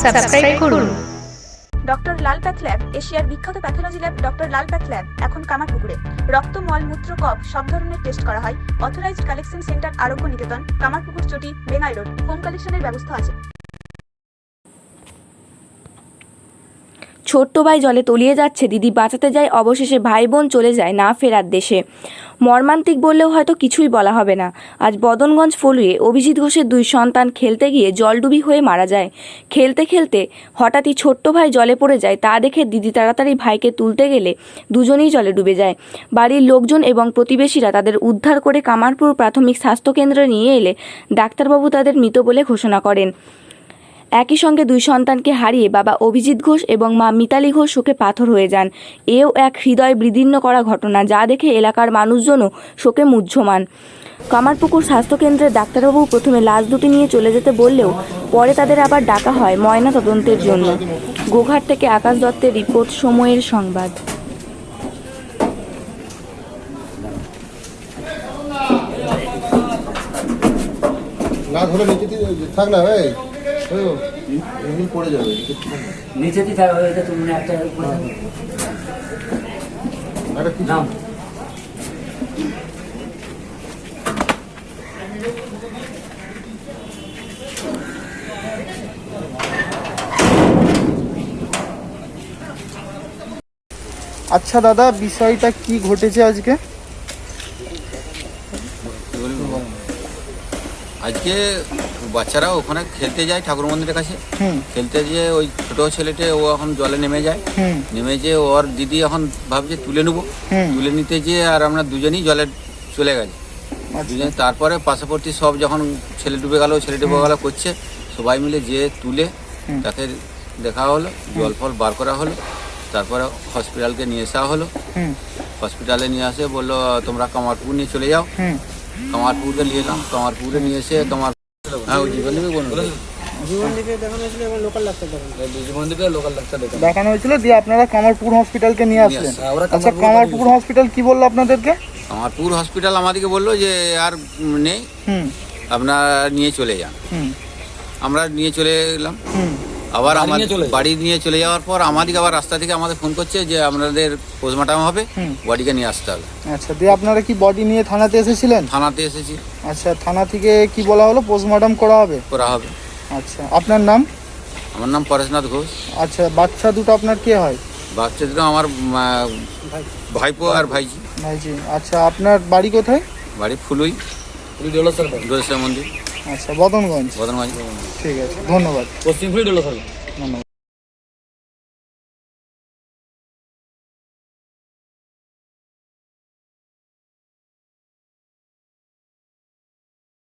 Subscribe করুন। Doctor লাল path lab, এশিয়ার বিখ্যাত প্যাথোলজি ল্যাব ডক্টর লাল প্যাথ ল্যাব এখন কামারপুকুরে। রক্ত, মল, মূত্র, কফ সব ধরনের টেস্ট করা হয়। অথরাইজড কালেকশন সেন্টার আরোগ্য নিকেতন, কামারপুকুর চটি, বেঙ্গাই রোড। হোম কালেকশনের ব্যবস্থা আছে। ছোট্ট ভাই জলে তলিয়ে যাচ্ছে, দিদি বাঁচাতে যায়, অবশেষে ভাই বোন চলে যায় না ফেরার দেশে। মর্মান্তিক বললেও হয়তো কিছুই বলা হবে না। আজ বদনগঞ্জ ফলুয়ে অভিজিৎ ঘোষের 2 সন্তান খেলতে গিয়ে জলডুবি হয়ে মারা যায়। খেলতে খেলতে হঠাৎই ছোট্ট ভাই জলে পড়ে যায়। তা দেখে দিদি তাড়াতাড়ি ভাইকে তুলতে গেলে দুজনেই জলে ডুবে যায়। বাড়ির লোকজন এবং প্রতিবেশীরা তাদের উদ্ধার করে কামারপুর প্রাথমিক স্বাস্থ্যকেন্দ্রে নিয়ে এলে ডাক্তারবাবু তাদের মৃত বলে ঘোষণা করেন। একই সঙ্গে 2 সন্তানকে হারিয়ে বাবা অভিজিৎ ঘোষ এবং মা মিতালি ঘোষ শোকে পাথর হয়ে যান। এও এক হৃদয় বিদীর্ণ করা ঘটনা, যা দেখে এলাকার মানুষজনও শোকে মুহ্যমান। কামারপুকুর স্বাস্থ্যকেন্দ্রের ডাক্তারবাবু প্রথমে লাশ দুটি নিয়ে চলে যেতে বললেও পরে তাদের আবার ডাকা হয় ময়না তদন্তের জন্য। গোঘাট থেকে আকাশ দত্তের রিপোর্ট, সময়ের সংবাদ। পড়ে যাবে নিচে কি থাকবে, এটা তুমি একটা নাম। আচ্ছা দাদা, বিষয়টা কি ঘটেছে আজকে? আজকে বাচ্চারা ওখানে খেলতে যায় ঠাকুর মন্দিরের কাছে। খেলতে যেয়ে ওই ছোট ছেলেটা ও এখন জলে নেমে যায়। নেমে যেয়ে ওর দিদি এখন ভাবছে তুলে নেবো। তুলে নিতে যেয়ে আর আমরা দুজনেই জলে চলে গেছি দুজনে। তারপরে পাশাপাশি সব যখন ছেলে ডুবে গেল করছে, সবাই মিলে যেয়ে তুলে তাকে দেখা হলো, জল ফল বার করা হলো। তারপরে হসপিটালকে নিয়ে আসা হলো। হসপিটালে নিয়ে আসে বললো তোমরা কামারপুর নিয়ে চলে যাও। কামারপুরে নিয়ে এলাম। কামারপুরে নিয়ে এসে দেখানো হয়েছিল, দিয়ে আপনারা কামারপুর হসপিটালকে নিয়ে আসলেন। আচ্ছা, কামারপুর হসপিটাল কি বললো আপনাদেরকে? কামারপুর হসপিটাল আমাদেরকে বললো যে আর নেই, আপনারা নিয়ে চলে যান। আমরা নিয়ে চলে এলাম। আবার আমাদের বাড়ি নিয়ে চলে যাওয়ার পর আমাদেরকে আবার রাস্তা থেকে আমাদের ফোন করছে যে আপনাদের পোস্টমর্টম হবে, বডিকে নিয়ে আসতে হবে। আচ্ছা, দিয়ে আপনারা কি বডি নিয়ে থানাতে এসেছিলেন? থানাতে এসেছি। আচ্ছা, থানা থেকে কি বলা হলো? পোস্টমর্টম করা হবে। আচ্ছা, আপনার নাম? আমার নাম পরেশনাথ ঘোষ। আচ্ছা, বাচ্চা দুটো আপনার কে হয়? বাচ্চা দুটো আমার ভাইপো আর ভাইজি। আচ্ছা, আপনার বাড়ি কোথায়? বাড়ি ফুলুই, দোলেশ্বর মন্দির। আচ্ছা, বদনগঞ্জ। বদনগঞ্জ। ঠিক আছে, ধন্যবাদ। পশ্চিম ফুলি ডোলো। ধন্যবাদ।